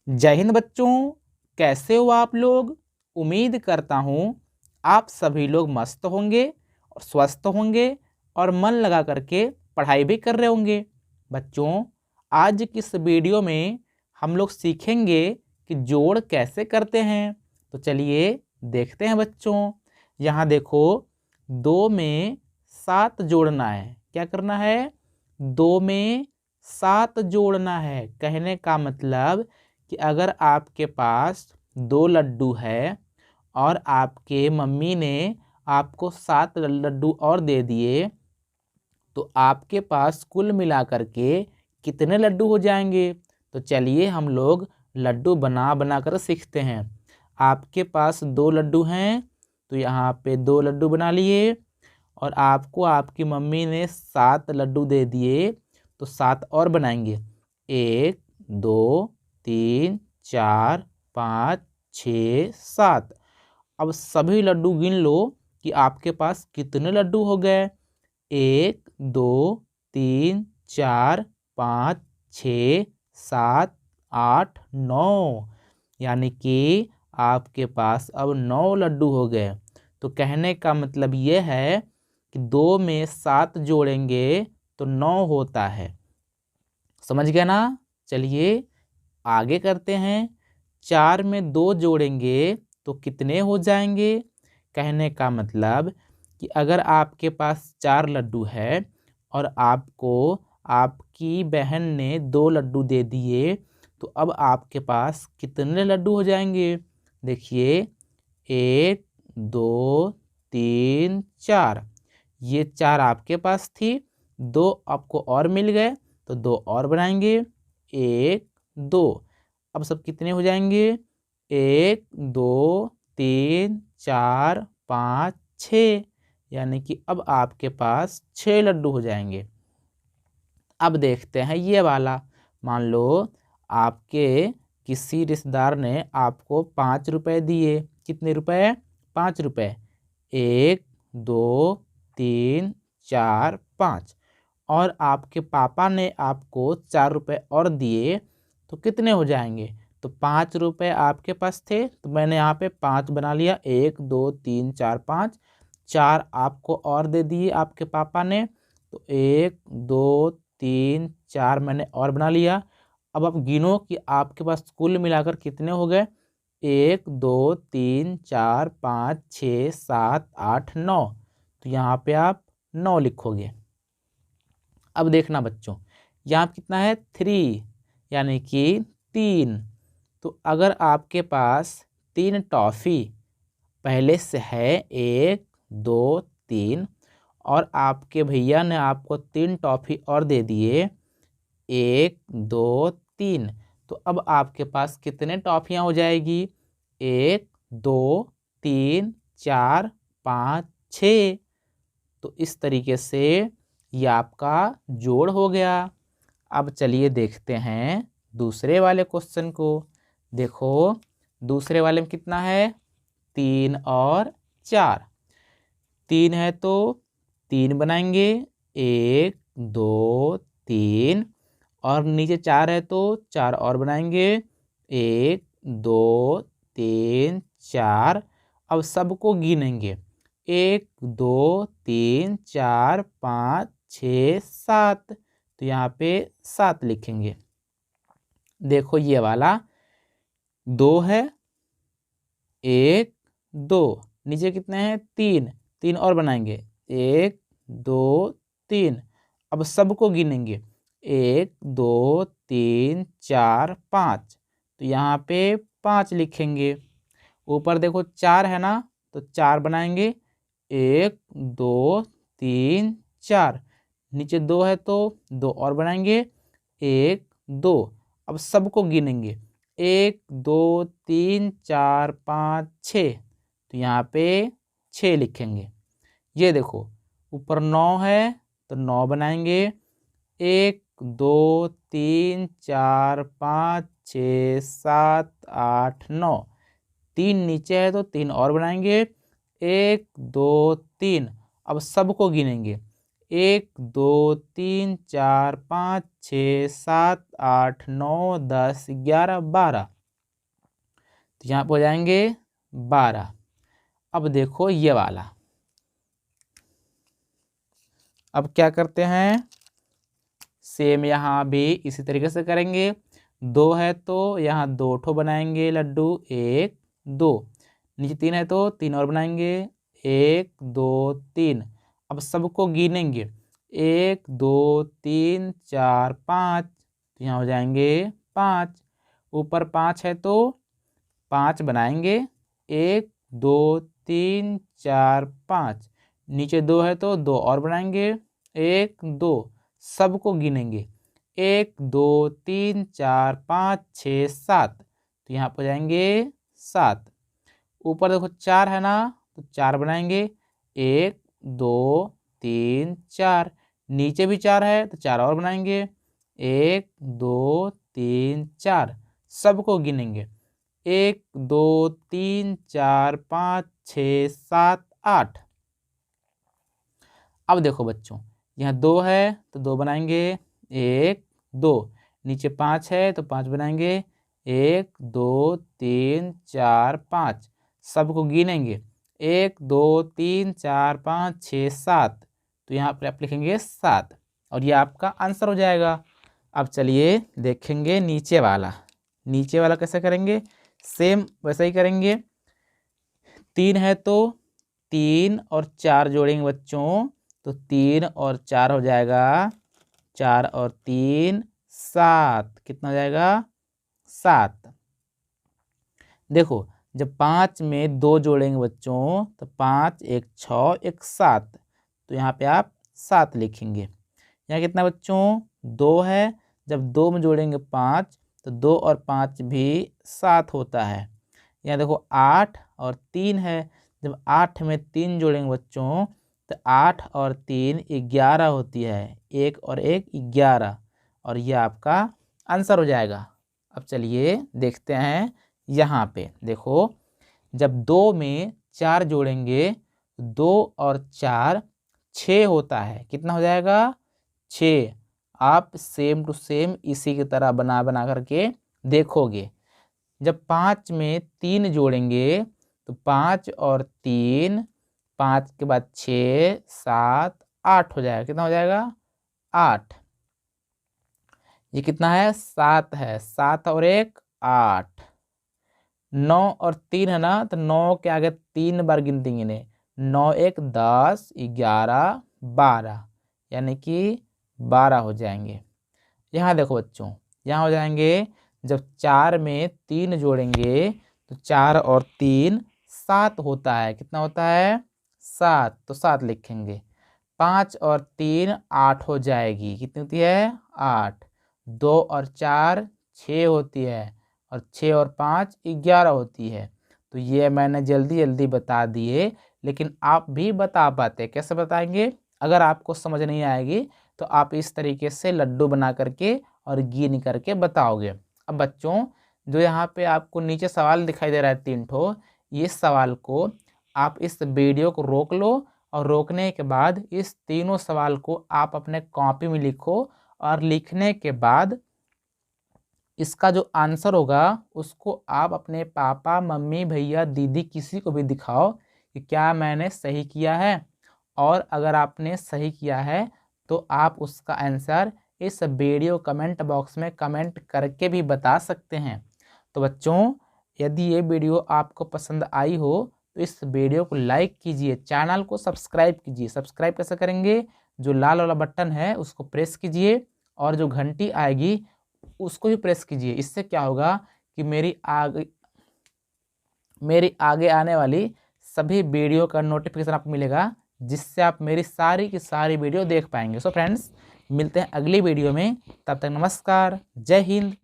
जय हिंद बच्चों, कैसे हो आप लोग। उम्मीद करता हूँ आप सभी लोग मस्त होंगे और स्वस्थ होंगे और मन लगा करके पढ़ाई भी कर रहे होंगे। बच्चों, आज की इस वीडियो में हम लोग सीखेंगे कि जोड़ कैसे करते हैं। तो चलिए देखते हैं बच्चों। यहाँ देखो, 2 में 7 जोड़ना है। क्या करना है? 2 में 7 जोड़ना है। कहने का मतलब कि अगर आपके पास 2 लड्डू है और आपके मम्मी ने आपको 7 लड्डू और दे दिए, तो आपके पास कुल मिलाकर के कितने लड्डू हो जाएंगे। तो चलिए हम लोग लड्डू बना बना कर सीखते हैं। आपके पास 2 लड्डू हैं, तो यहाँ पे 2 लड्डू बना लिए और आपको आपकी मम्मी ने 7 लड्डू दे दिए, तो 7 और बनाएंगे। 1 2 3 4 5 6 7। अब सभी लड्डू गिन लो कि आपके पास कितने लड्डू हो गए। 1 2 3 4 5 6 7 8 9, यानी कि आपके पास अब 9 लड्डू हो गए। तो कहने का मतलब ये है कि 2 में 7 जोड़ेंगे तो 9 होता है। समझ गए ना? चलिए आगे करते हैं। 4 में 2 जोड़ेंगे तो कितने हो जाएंगे। कहने का मतलब कि अगर आपके पास 4 लड्डू है और आपको आपकी बहन ने 2 लड्डू दे दिए, तो अब आपके पास कितने लड्डू हो जाएंगे। देखिए, 1 2 3 4। ये 4 आपके पास थी, 2 आपको और मिल गए, तो 2 और बनाएंगे। 1 2। अब सब कितने हो जाएंगे। 1 2 3 4 5 6, यानी कि अब आपके पास 6 लड्डू हो जाएंगे। अब देखते हैं ये वाला। मान लो आपके किसी रिश्तेदार ने आपको 5 रुपए दिए। कितने रुपए? 5 रुपए। 1 2 3 4 5। और आपके पापा ने आपको 4 रुपए और दिए, तो कितने हो जाएंगे। तो 5 रुपए आपके पास थे, तो मैंने यहाँ पे 5 बना लिया। 1 2 3 4 5। 4 आपको और दे दिए आपके पापा ने, तो 1 2 3 4 मैंने और बना लिया। अब आप गिनो कि आपके पास कुल मिलाकर कितने हो गए। 1 2 3 4 5 6 7 8 9। तो यहाँ पे आप 9 लिखोगे। अब देखना बच्चों, यहाँ कितना है 3, यानी कि 3। तो अगर आपके पास 3 टॉफ़ी पहले से है, 1 2 3, और आपके भैया ने आपको 3 टॉफ़ी और दे दिए, 1 2 3, तो अब आपके पास कितने टॉफ़ियाँ हो जाएगी। 1 2 3 4 5 6। तो इस तरीके से ये आपका जोड़ हो गया। अब चलिए देखते हैं दूसरे वाले क्वेश्चन को। देखो, दूसरे वाले में कितना है। 3 और 4। 3 है तो 3 बनाएंगे। 1 2 3। और नीचे 4 है तो 4 और बनाएंगे। 1 2 3 4। अब सबको गिनेंगे। 1 2 3 4 5 6 7। तो यहाँ पे 7 लिखेंगे। देखो ये वाला 2 है, 1 2। नीचे कितने हैं 3। 3 और बनाएंगे। 1 2 3। अब सबको गिनेंगे। 1 2 3 4 5। तो यहाँ पे 5 लिखेंगे। ऊपर देखो 4 है ना, तो 4 बनाएंगे। 1 2 3 4। नीचे 2 है तो 2 और बनाएंगे। 1 2। अब सबको गिनेंगे। 1 2 3 4 5 6। तो यहाँ पे 6 लिखेंगे। ये देखो, ऊपर 9 है तो 9 बनाएंगे। 1 2 3 4 5 6 7 8 9। 3 नीचे है तो 3 और बनाएंगे। 1 2 3। अब सबको गिनेंगे। 1 2 3 4 5 6 7 8 9 10 11 12। तो यहाँ पे हो जाएंगे 12। अब देखो ये वाला, अब क्या करते हैं, सेम यहाँ भी इसी तरीके से करेंगे। 2 है तो यहाँ 2 ठो बनाएंगे लड्डू, 1 2। नीचे 3 है तो 3 और बनाएंगे, 1 2 3। अब सबको गिनेंगे, 1 2 3 4 5, तो यहाँ हो जाएंगे 5। ऊपर 5 है तो 5 बनाएंगे, 1 2 3 4 5। नीचे 2 है तो 2 और बनाएंगे, 1 2। सबको गिनेंगे, 1 2 3 4 5 6 7, तो यहाँ पर जाएंगे 7। ऊपर देखो 4 है ना, तो 4 बनाएंगे, 1 2 3 4। नीचे भी 4 है तो 4 और बनाएंगे, 1 2 3 4। सबको गिनेंगे, 1 2 3 4 5 6 7 8। अब देखो बच्चों, यहाँ 2 है तो 2 बनाएंगे, 1 2। नीचे 5 है तो 5 बनाएंगे, 1 2 3 4 5। सबको गिनेंगे, 1 2 3 4 5 6 7, तो यहाँ पर आप लिखेंगे 7 और ये आपका आंसर हो जाएगा। अब चलिए देखेंगे नीचे वाला। नीचे वाला कैसे करेंगे, सेम वैसा ही करेंगे। 3 है तो 3 और 4 जोड़ेंगे बच्चों, तो 3 और 4 हो जाएगा, 4 और 3 7। कितना हो जाएगा, 7। देखो जब 5 में 2 जोड़ेंगे बच्चों, तो 5 1 6 1 7, तो यहाँ पे आप 7 लिखेंगे। यहाँ कितना बच्चों, 2 है, जब 2 में जोड़ेंगे 5, तो 2 और 5 भी 7 होता है। यहाँ देखो 8 और 3 है, जब 8 में 3 जोड़ेंगे बच्चों, तो 8 और 3 11 होती है, 1 और 1 11, और यह आपका आंसर हो जाएगा। अब चलिए देखते हैं, यहाँ पे देखो जब 2 में 4 जोड़ेंगे, 2 और 4 6 होता है। कितना हो जाएगा, 6। आप सेम टू सेम इसी की तरह बना बना करके देखोगे। जब 5 में 3 जोड़ेंगे, तो 5 और 3, 5 के बाद 6 7 8 हो जाएगा। कितना हो जाएगा, 8। ये कितना है, 7 है, 7 और 1 8। 9 और 3 है ना, तो 9 के आगे 3 बार गिनती गिने, 9 1 10 11 12, यानी कि 12 हो जाएंगे। यहाँ देखो बच्चों, यहाँ हो जाएंगे, जब 4 में 3 जोड़ेंगे, तो 4 और 3 7 होता है। कितना होता है, 7, तो 7 लिखेंगे। 5 और 3 8 हो जाएगी। कितनी होती है, 8। 2 और 4 6 होती है, और 6 और 5 11 होती है। तो ये मैंने जल्दी जल्दी बता दिए, लेकिन आप भी बता पाते। कैसे बताएंगे, अगर आपको समझ नहीं आएगी तो आप इस तरीके से लड्डू बना करके और गिन करके बताओगे। अब बच्चों, जो यहाँ पे आपको नीचे सवाल दिखाई दे रहा है 3 ठो, ये सवाल को आप इस वीडियो को रोक लो, और रोकने के बाद इस तीनों सवाल को आप अपने कॉपी में लिखो, और लिखने के बाद इसका जो आंसर होगा उसको आप अपने पापा मम्मी भैया दीदी किसी को भी दिखाओ कि क्या मैंने सही किया है। और अगर आपने सही किया है तो आप उसका आंसर इस वीडियो कमेंट बॉक्स में कमेंट करके भी बता सकते हैं। तो बच्चों, यदि ये वीडियो आपको पसंद आई हो तो इस वीडियो को लाइक कीजिए, चैनल को सब्सक्राइब कीजिए। सब्सक्राइब कैसे करेंगे, जो लाल वाला बटन है उसको प्रेस कीजिए, और जो घंटी आएगी उसको भी प्रेस कीजिए। इससे क्या होगा कि मेरी आगे आने वाली सभी वीडियो का नोटिफिकेशन आपको मिलेगा, जिससे आप मेरी सारी की सारी वीडियो देख पाएंगे। सो फ्रेंड्स, मिलते हैं अगली वीडियो में, तब तक नमस्कार, जय हिंद।